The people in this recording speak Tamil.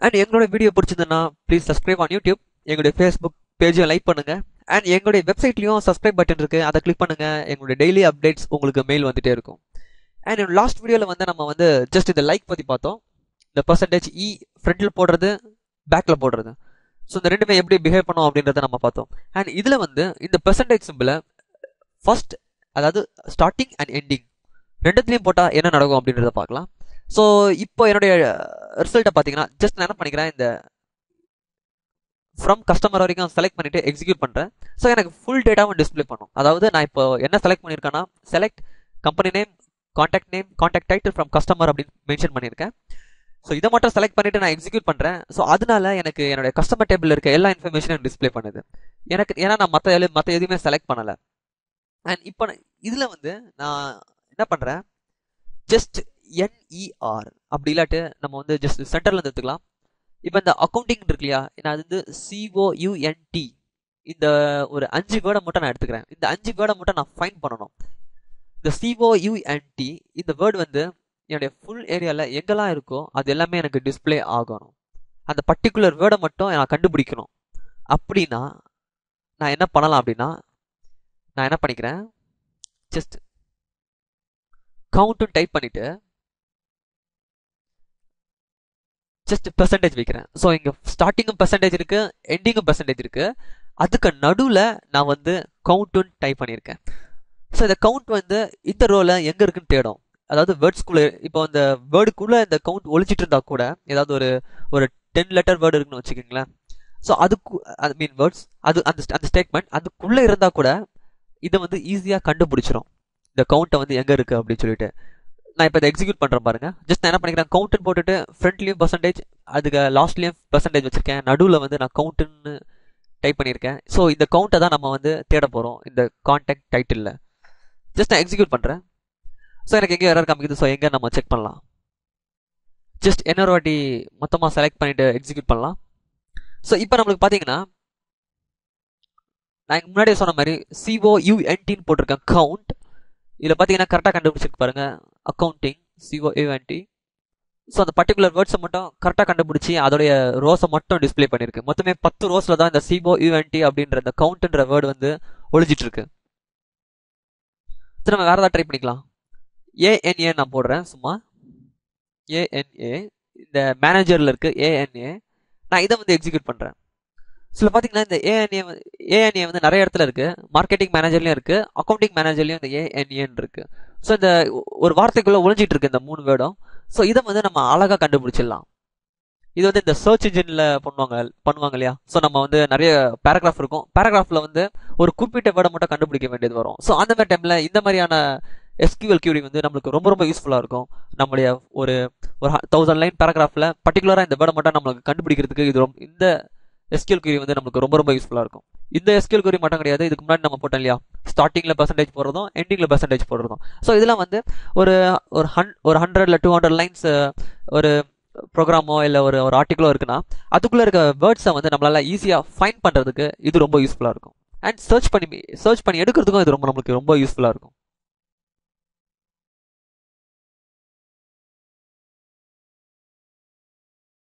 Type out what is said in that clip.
அண்ட் எங்களோட வீடியோ பிடிச்சிருந்ததுன்னா ப்ளீஸ் சப்ஸ்கிரைப் ஆன் யூடியூப். எங்களுடைய ஃபேஸ்புக் பேஜையும் லைக் பண்ணுங்க. அண்ட் எங்களுடைய வெப்சைட்லையும் சப்ஸ்கிரைப் பட்டன் இருக்கு, அதை கிளிக் பண்ணுங்க. எங்களுடைய டெய்லி அப்டேட்ஸ் உங்களுக்கு மெயில் வந்துட்டே இருக்கும். அண்ட் லாஸ்ட் வீடியோவில் வந்து நம்ம வந்து ஜஸ்ட் இந்த லைக் பற்றி பார்த்தோம். இந்த பர்சன்டேஜ் இ ஃப்ரண்ட்டில் போடுறது, பேக்கில் போடுறது. ஸோ இந்த ரெண்டுமே எப்படி பிஹேவ் பண்ணோம் அப்படின்றத நம்ம பார்த்தோம். அண்ட் இதில் வந்து இந்த பெர்சன்டேஜ் சிம்பிளை ஃபர்ஸ்ட், அதாவது ஸ்டார்டிங் அண்ட் எண்டிங் ரெண்டுத்துலையும் போட்டால் என்ன நடக்கும் அப்படின்றத பார்க்கலாம். ஸோ இப்போ என்னுடைய ரிசல்ட்டை பார்த்தீங்கன்னா ஜஸ்ட் நான் என்ன பண்ணிக்கிறேன், இந்த ஃப்ரம் கஸ்டமர் வரைக்கும் செலக்ட் பண்ணிட்டு எக்ஸிக்யூட் பண்ணுறேன். ஸோ எனக்கு ஃபுல் டேட்டாவும் டிஸ்பிளே பண்ணும். அதாவது நான் இப்போ என்ன செலக்ட் பண்ணியிருக்கேன்னா, select company name, contact title from customer அப்படின்னு மென்ஷன் பண்ணியிருக்கேன். ஸோ இதை மட்டும் செலக்ட் பண்ணிட்டு நான் எக்ஸிக்யூட் பண்ணுறேன். ஸோ அதனால எனக்கு என்னுடைய கஸ்டமர் டேபிள் இருக்க எல்லா இன்ஃபர்மேஷனும் டிஸ்பிளே பண்ணுது எனக்கு. ஏன்னா நான் மற்ற எதுவுமே செலக்ட் பண்ணலை. அண்ட் இப்போ இதில் வந்து நான் என்ன பண்ணுறேன், ஜஸ்ட் என்இஆர் அப்படி இல்லாட்டு நம்ம வந்து ஜஸ்ட் சென்டர்ல இருந்து எடுத்துக்கலாம். இப்போ இந்த அக்கௌண்டிங் இருக்கு இல்லையா, நான் அது வந்து COUNT இந்த ஒரு 5 வேர்டை மட்டும் நான் எடுத்துக்கிறேன். இந்த 5 வேர்டை மட்டும் நான் ஃபைண்ட் பண்ணணும். இந்த COUNT இந்த வேர்டு வந்து என்னுடைய ஃபுல் ஏரியாவில் எங்கெல்லாம் இருக்கோ அது எல்லாமே எனக்கு டிஸ்பிளே ஆகணும். அந்த பர்டிகுலர் வேர்டை மட்டும் நான் கண்டுபிடிக்கணும். அப்படின்னா நான் என்ன பண்ணலாம் அப்படின்னா, நான் என்ன பண்ணிக்கிறேன், ஜஸ்ட் கவுண்ட்னு டைப் பண்ணிட்டு ஜஸ்ட் பெர்சன்டேஜ் வைக்கிறேன். ஸோ இங்கே ஸ்டார்டிங்கும் பெர்சன்டேஜ் இருக்கு, எண்டிங்கும் பெர்சன்டேஜ் இருக்கு. அதுக்கு நடுவில் நான் வந்து கவுண்ட்னு டைப் பண்ணியிருக்கேன். ஸோ இந்த கவுண்ட் வந்து இந்த ரோல எங்கே இருக்குன்னு தேடும். அதாவது வேர்ட்ஸ்குள்ளே, இப்போ இந்த வேர்டுக்குள்ளே இந்த கவுண்ட் ஒழிச்சிட்டு இருந்தா கூட, ஏதாவது ஒரு 10 லெட்டர் வேர்டு இருக்குன்னு வச்சுக்கோங்களேன். ஸோ அதுக்கு ஐ மீன் வேர்ட்ஸ், அது அந்த ஸ்டேட்மெண்ட் அதுக்குள்ளே இருந்தால் கூட இதை வந்து ஈஸியாக கண்டுபிடிச்சிரும், இந்த கவுண்ட்டை வந்து எங்கே இருக்குது அப்படின்னு சொல்லிட்டு. நான் இப்போ இதை எக்ஸிக்யூட் பண்ணுறேன் பாருங்க. ஜஸ்ட் நான் என்ன பண்ணிக்கிறேன், கவுண்ட்னு போட்டுட்டு ஃப்ரண்ட்லேயும் பர்சன்டேஜ், அதுக்கு லாஸ்ட்லேயும் பர்சன்டேஜ் வச்சிருக்கேன், நடுவில் வந்து நான் கவுண்ட்னு டைப் பண்ணியிருக்கேன். ஸோ இந்த கவுண்ட்டை தான் நம்ம வந்து தேட போகிறோம் இந்த கான்டாக்ட் டைட்டிலில். ஜஸ்ட் நான் எக்ஸிக்யூட் பண்ணுறேன். ஸோ எனக்கு எங்கே எரர் காமிக்குது, ஸோ எங்கே நம்ம செக் பண்ணலாம். ஜஸ்ட் இன்னொரு வாட்டி மொத்தமாக செலக்ட் பண்ணிட்டு எக்ஸிக்யூட் பண்ணலாம். ஸோ இப்போ நம்மளுக்கு பார்த்தீங்கன்னா, நான் முன்னாடியே சொன்ன மாதிரி COUNTன்னு போட்டிருக்கேன் கவுண்ட். இதில் பார்த்தீங்கன்னா கரெக்டாக கண்டுபிடிச்சிருக்கு பாருங்க, அக்கௌண்டிங் COUNT. ஸோ அந்த பர்டிகுலர் வேர்ட்ஸை மட்டும் கரெக்டாக கண்டுபிடிச்சி அதோடைய ரோஸை மட்டும் டிஸ்பிளே பண்ணியிருக்கு. மொத்தமே 10 ரோஸில் தான் இந்த COUNT அப்படின்ற இந்த கவுண்ட்ன்ற வேர்டு வந்து ஒழிஞ்சிட்டு இருக்கு. நம்ம வேற ஏதாவது ட்ரை பண்ணிக்கலாம். ANA நான் போடுறேன், சும்மா ANA, இந்த மேனேஜரில் இருக்கு ANA. நான் இதை வந்து எக்ஸிக்யூட் பண்ணுறேன். சில பார்த்தீங்கன்னா இந்த ANA வந்து நிறைய இடத்துல இருக்கு. மார்க்கெட்டிங் மேனேஜர்லையும் இருக்கு, அக்கௌண்டிங் மேனேஜர்லையும் இந்த ANAன்னு இருக்கு. ஸோ இந்த ஒரு வார்த்தைக்குள்ள ஒழிஞ்சிட்டு இருக்கு இந்த 3 வேர்டும். ஸோ இதை வந்து நம்ம அழகாக கண்டுபிடிச்சிடலாம். இது வந்து இந்த சர்ச் இன்ஜின்ல பண்ணுவாங்க இல்லையா. ஸோ நம்ம வந்து நிறைய பேராகிராஃப் இருக்கும், பேராகிராஃப்ல வந்து ஒரு குறிப்பிட்ட வேர்டை மட்டும் கண்டுபிடிக்க வேண்டியது வரும். ஸோ அந்த மாதிரி டைம்ல இந்த மாதிரியான SQL கியூரி வந்து நம்மளுக்கு ரொம்ப ரொம்ப யூஸ்ஃபுல்லாக இருக்கும். நம்மளுடைய ஒரு 1000 லைன் பேராகிராஃப்ல பர்டிகுலராக இந்த வேர்டை மட்டும் நம்மளுக்கு கண்டுபிடிக்கிறதுக்கு இந்த SQL query வந்து நமக்கு ரொம்ப ரொம்ப யூஸ்ஃபுல்லாக இருக்கும். இந்த SQL query மட்டும் கிடையாது, இதுக்கு முன்னாடி நம்ம போட்டோம் இல்லையா, ஸ்டார்டிங்கில் பர்சன்டேஜ் போடுறதும் எண்டிங்கில் பர்சன்டேஜ் போடுறதும். ஸோ இதெல்லாம் வந்து ஒரு 100 இல்லை 200 லைன்ஸ் ஒரு ப்ரோக்ராமோ இல்லை ஒரு ஆர்டிக்கலோ இருக்குன்னா அதுக்குள்ளே இருக்க வேர்ட்ஸை வந்து நம்மளால ஈஸியாக ஃபைண்ட் பண்ணுறதுக்கு இது ரொம்ப யூஸ்ஃபுல்லாக இருக்கும். அண்ட் சர்ச் பண்ணி எடுக்கிறதுக்கும் இது நம்மளுக்கு ரொம்ப யூஸ்ஃபுல்லாக இருக்கும்.